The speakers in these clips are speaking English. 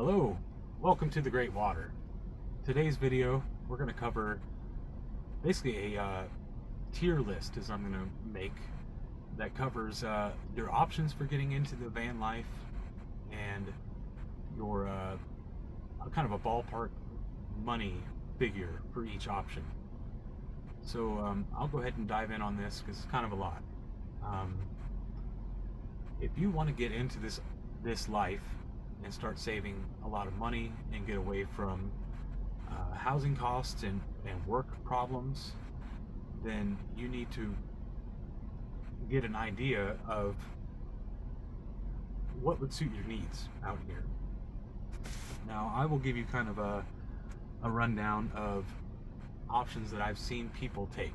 Hello, welcome to the Great Water. Today's video, we're going to cover basically a tier list as I'm going to make that covers your options for getting into the van life and your kind of a ballpark money figure for each option. So I'll go ahead and dive in on this because it's kind of a lot. Um, if you want to get into this life and start saving a lot of money and get away from housing costs and work problems, then you need to get an idea of what would suit your needs out here. Now, I will give you kind of a rundown of options that I've seen people take.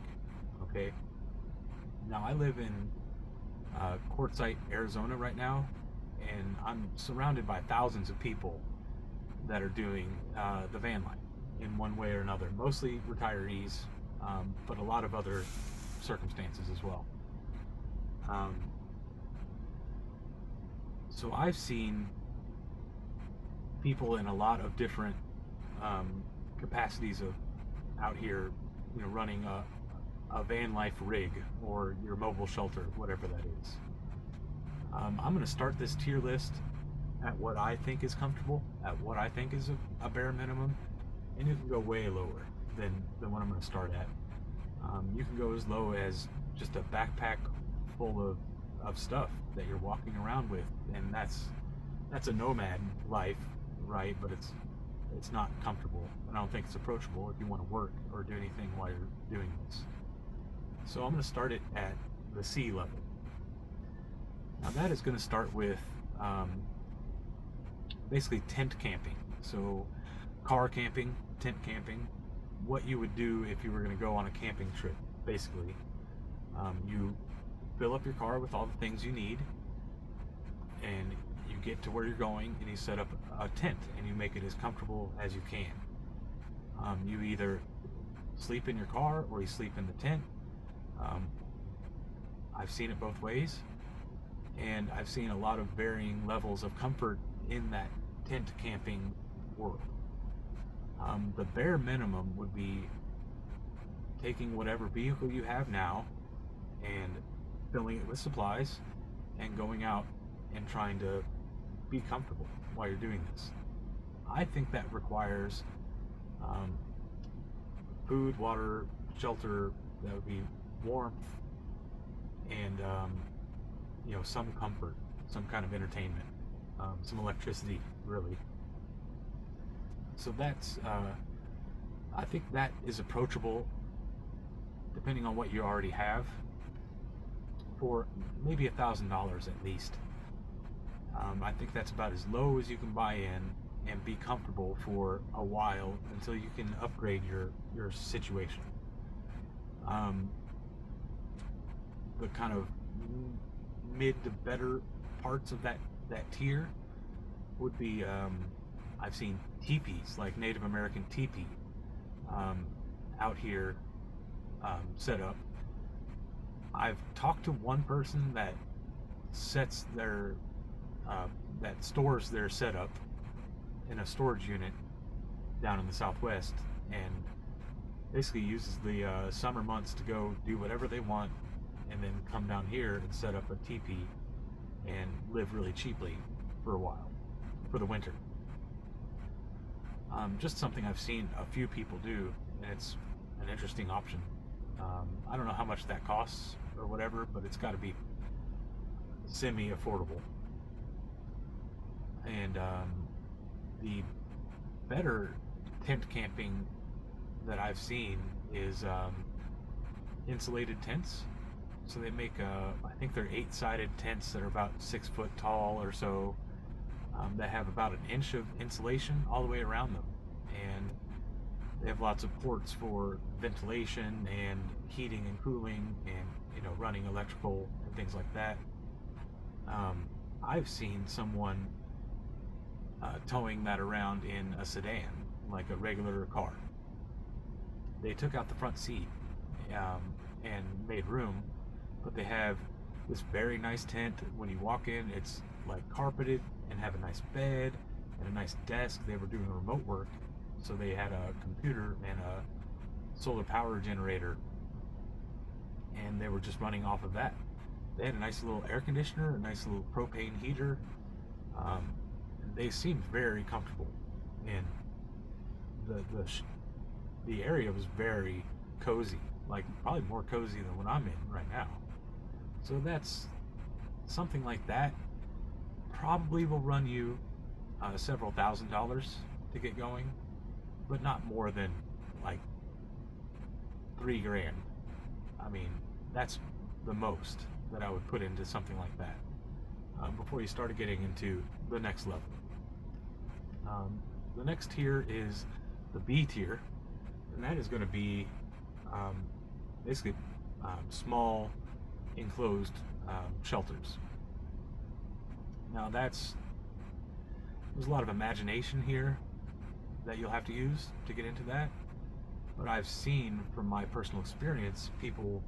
Okay. Now, I live in Quartzsite, Arizona right now, and I'm surrounded by thousands of people that are doing the van life in one way or another. Mostly retirees, but a lot of other circumstances as well. So I've seen people in a lot of different capacities of out here, running a van life rig or your mobile shelter, whatever that is. I'm going to start this tier list at what I think is comfortable, at what I think is a bare minimum, and you can go way lower than what I'm going to start at. You can go as low as just a backpack full of stuff that you're walking around with, and that's a nomad life, right? But it's not comfortable, and I don't think it's approachable if you want to work or do anything while you're doing this. So I'm going to start it at the sea level. Now that is going to start with basically tent camping. So car camping, tent camping, what you would do if you were going to go on a camping trip, basically. You fill up your car with all the things you need, and you get to where you're going, and you set up a tent, and you make it as comfortable as you can. You either sleep in your car or you sleep in the tent. I've seen it both ways, and I've seen a lot of varying levels of comfort in that tent camping world. The bare minimum would be taking whatever vehicle you have now and filling it with supplies and going out and trying to be comfortable while you're doing this. I think that requires food, water, shelter that would be warmth, and some comfort, some kind of entertainment, some electricity, really. So that's I think that is approachable, depending on what you already have, for maybe $1,000 at least. I think that's about as low as you can buy in and be comfortable for a while until you can upgrade your situation. The kind of mid to better parts of that tier would be I've seen teepees, like Native American teepee, out here set up. I've talked to one person that sets their that stores their setup in a storage unit down in the Southwest, and basically uses the summer months to go do whatever they want, and then come down here and set up a teepee and live really cheaply for a while, for the winter. Just something I've seen a few people do, and it's an interesting option. I don't know how much that costs or whatever, but it's got to be semi-affordable. And the better tent camping that I've seen is insulated tents. So they make I think they're 8-sided tents that are about 6 foot tall or so, that have about an inch of insulation all the way around them, and they have lots of ports for ventilation and heating and cooling, and running electrical and things like that. I've seen someone towing that around in a sedan, like a regular car. They took out the front seat and made room, but they have this very nice tent. When you walk in, it's like carpeted and have a nice bed, and a nice desk. They were doing remote work, so they had a computer and a solar power generator, and they were just running off of that. They had a nice little air conditioner, a nice little propane heater. And they seemed very comfortable, and the area was very cozy, like probably more cozy than what I'm in right now. So that's something like that. Probably will run you several $1,000s to get going, but not more than like $3,000. I mean, that's the most that I would put into something like that before you started getting into the next level. The next tier is the B tier, and that is going to be basically small enclosed shelters. Now there's a lot of imagination here that you'll have to use to get into that, but I've seen from my personal experience people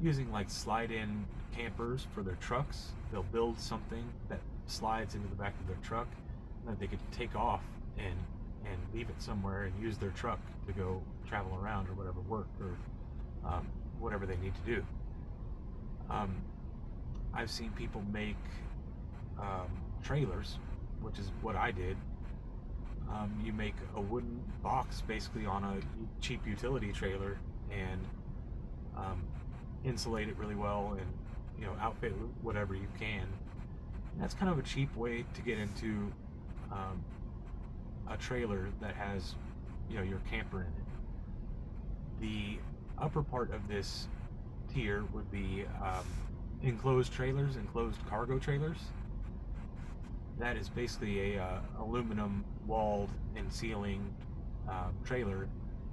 using like slide-in campers for their trucks. They'll build something that slides into the back of their truck that they could take off and leave it somewhere and use their truck to go travel around or whatever, work or whatever they need to do. I've seen people make trailers, which is what I did. You make a wooden box basically on a cheap utility trailer and insulate it really well, and outfit it with whatever you can. And that's kind of a cheap way to get into a trailer that has your camper in it. The upper part of this tier would be enclosed trailers, enclosed cargo trailers. That is basically a aluminum walled and ceiling trailer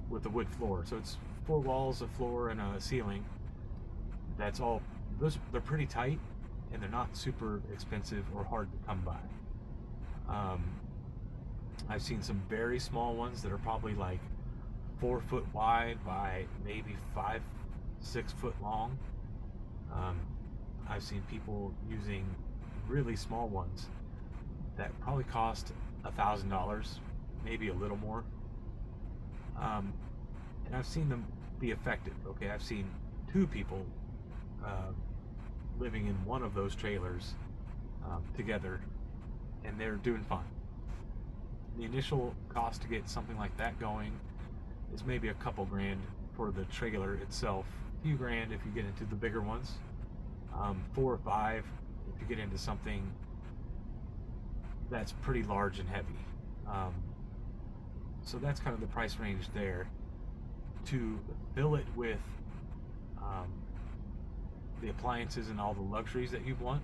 with a wood floor. So it's 4 walls, a floor, and a ceiling. That's all. They're pretty tight, and they're not super expensive or hard to come by. I've seen some very small ones that are probably like 4 foot wide by maybe 5-6 foot long. I've seen people using really small ones that probably cost $1,000, maybe a little more. And I've seen them be effective. Okay, I've seen 2 people living in one of those trailers together, and they're doing fine. The initial cost to get something like that going is maybe a couple grand for the trailer itself, a few grand if you get into the bigger ones, 4 or 5 if you get into something that's pretty large and heavy. So that's kind of the price range there. To fill it with the appliances and all the luxuries that you want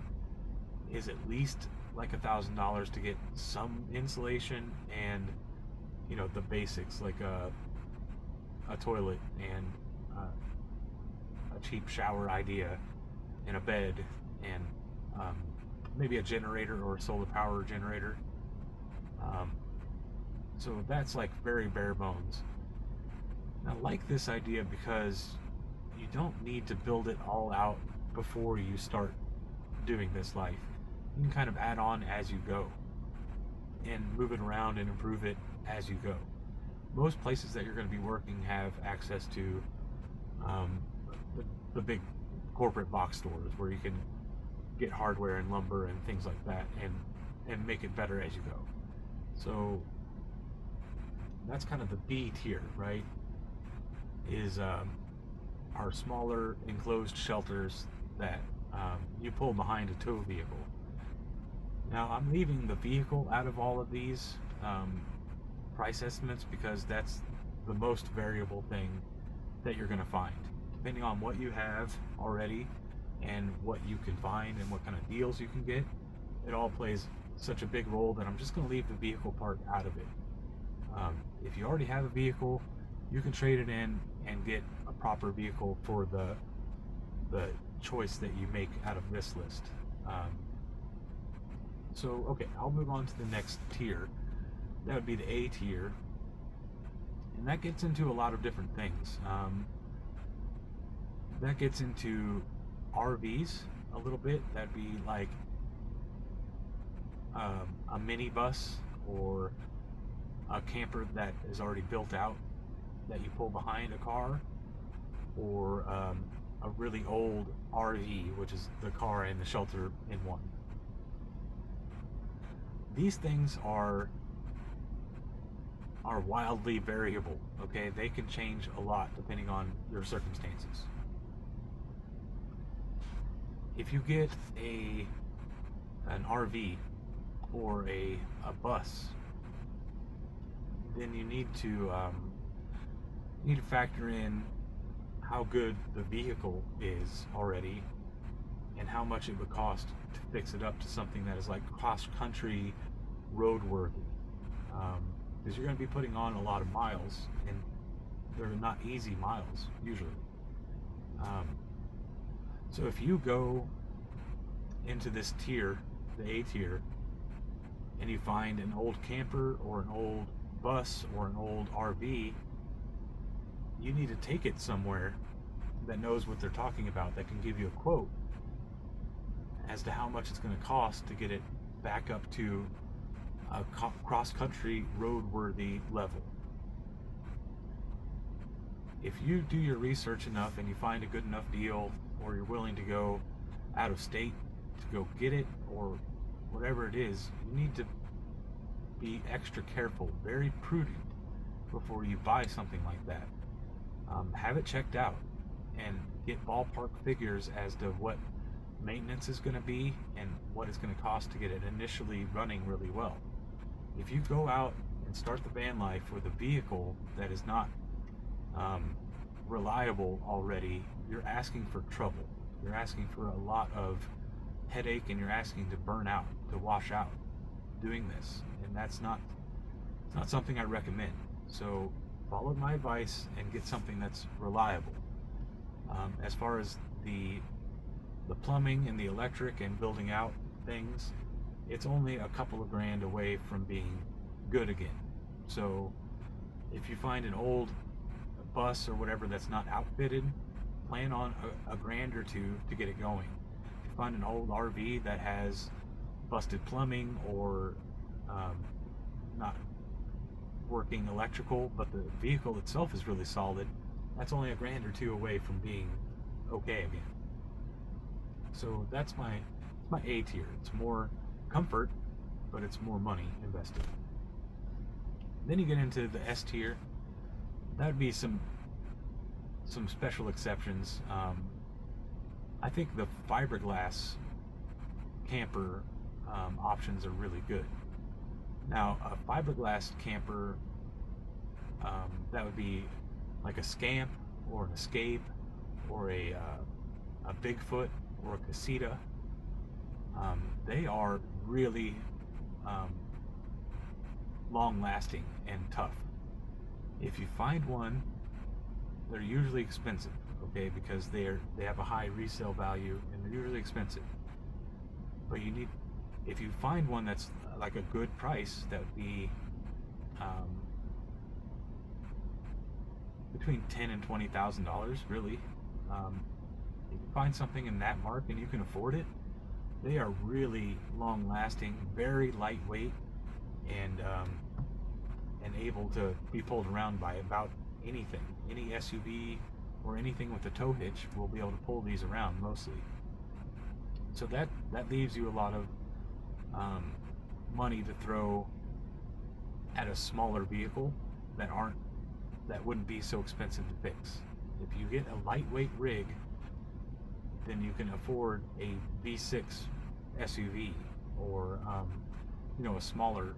is at least like $1,000 to get some insulation and the basics, like a toilet and a cheap shower idea and a bed and maybe a generator or a solar power generator. So that's like very bare bones. I like this idea because you don't need to build it all out before you start doing this life. You can kind of add on as you go and move it around and improve it as you go. Most places that you're going to be working have access to the big corporate box stores where you can get hardware and lumber and things like that and make it better as you go. So that's kind of the B tier, right? Is our smaller enclosed shelters that you pull behind a tow vehicle. Now I'm leaving the vehicle out of all of these price estimates because that's the most variable thing that you're going to find. Depending on what you have already and what you can find and what kind of deals you can get, it all plays such a big role that I'm just going to leave the vehicle part out of it. If you already have a vehicle, you can trade it in and get a proper vehicle for the choice that you make out of this list. So okay, I'll move on to the next tier. That would be the A tier, and that gets into a lot of different things. That gets into RVs a little bit. That'd be like a minibus or a camper that is already built out that you pull behind a car, or a really old RV, which is the car and the shelter in one. These things are wildly variable, okay? They can change a lot depending on your circumstances. If you get an RV or a bus, then you need to factor in how good the vehicle is already and how much it would cost to fix it up to something that is like cross-country roadworthy. Because you're going to be putting on a lot of miles, and they're not easy miles usually. So if you go into this tier, the A tier, and you find an old camper or an old bus or an old RV, you need to take it somewhere that knows what they're talking about, that can give you a quote as to how much it's going to cost to get it back up to a cross-country roadworthy level. If you do your research enough and you find a good enough deal, or you're willing to go out of state to go get it, or whatever it is, you need to be extra careful, very prudent before you buy something like that. Have it checked out and get ballpark figures as to what maintenance is going to be and what it's going to cost to get it initially running really well. If you go out and start the van life with a vehicle that is not reliable already, you're asking for trouble. You're asking for a lot of headache, and you're asking to burn out, to wash out doing this, and it's not something I recommend. So follow my advice and get something that's reliable. As far as the plumbing and the electric and building out things, it's only a couple of grand away from being good again. So if you find an old bus or whatever that's not outfitted, plan on a grand or two to get it going. If you find an old RV that has busted plumbing or not working electrical, but the vehicle itself is really solid, that's only a grand or two away from being okay again. So that's my A tier. It's more comfort, but it's more money invested. Then you get into the S tier. That would be some special exceptions. I think the fiberglass camper options are really good. Now, a fiberglass camper, that would be like a Scamp or an Escape or a Bigfoot or a Casita. They are really long-lasting and tough. If you find one, they're usually expensive, okay, because they have a high resale value and they're usually expensive. But if you find one that's like a good price, that would be between $10,000 and $20,000, really. If you find something in that mark and you can afford it, they are really long-lasting, very lightweight, and able to be pulled around by about anything. Any SUV or anything with a tow hitch will be able to pull these around mostly. So that leaves you a lot of money to throw at a smaller vehicle that wouldn't be so expensive to fix. If you get a lightweight rig, then you can afford a V6 SUV or a smaller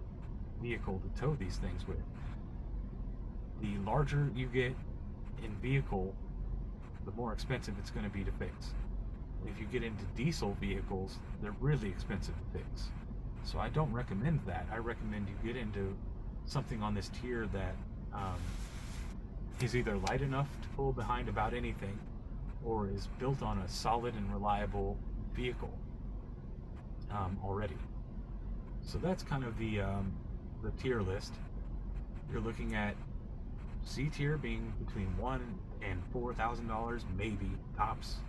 vehicle to tow these things with. The larger you get in vehicle, the more expensive it's going to be to fix. If you get into diesel vehicles, they're really expensive to fix. So I don't recommend that. I recommend you get into something on this tier that is either light enough to pull behind about anything, or is built on a solid and reliable vehicle already. So that's kind of the tier list. You're looking at C tier being between $1,000 and $4,000, maybe tops.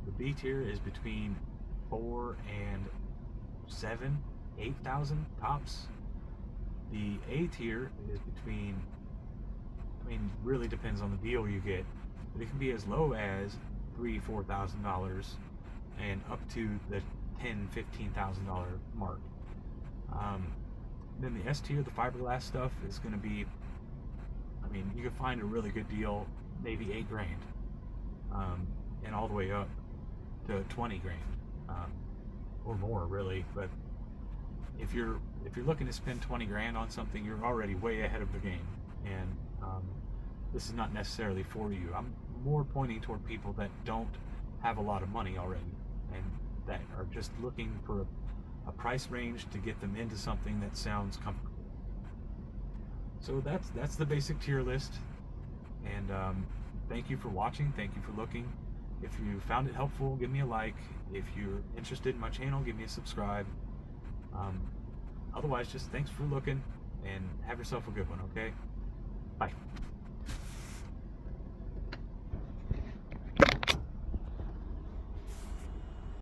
The B tier is between $4,000 and $7,000, 8,000 tops. The A tier is between, I mean, really depends on the deal you get, but it can be as low as $3,000-$4,000 and up to the $10,000-$15,000 mark. Then the S tier, the fiberglass stuff, is going to be, I mean, you can find a really good deal, maybe $8,000, and all the way up to $20,000, or more, really. But if you're looking to spend $20,000 on something, you're already way ahead of the game, and this is not necessarily for you. I'm more pointing toward people that don't have a lot of money already, and that are just looking for a price range to get them into something that sounds comfortable. So that's the basic tier list, and thank you for watching. Thank you for looking. If you found it helpful, give me a like. If you're interested in my channel, give me a subscribe. Otherwise, just thanks for looking, and have yourself a good one, okay? Bye.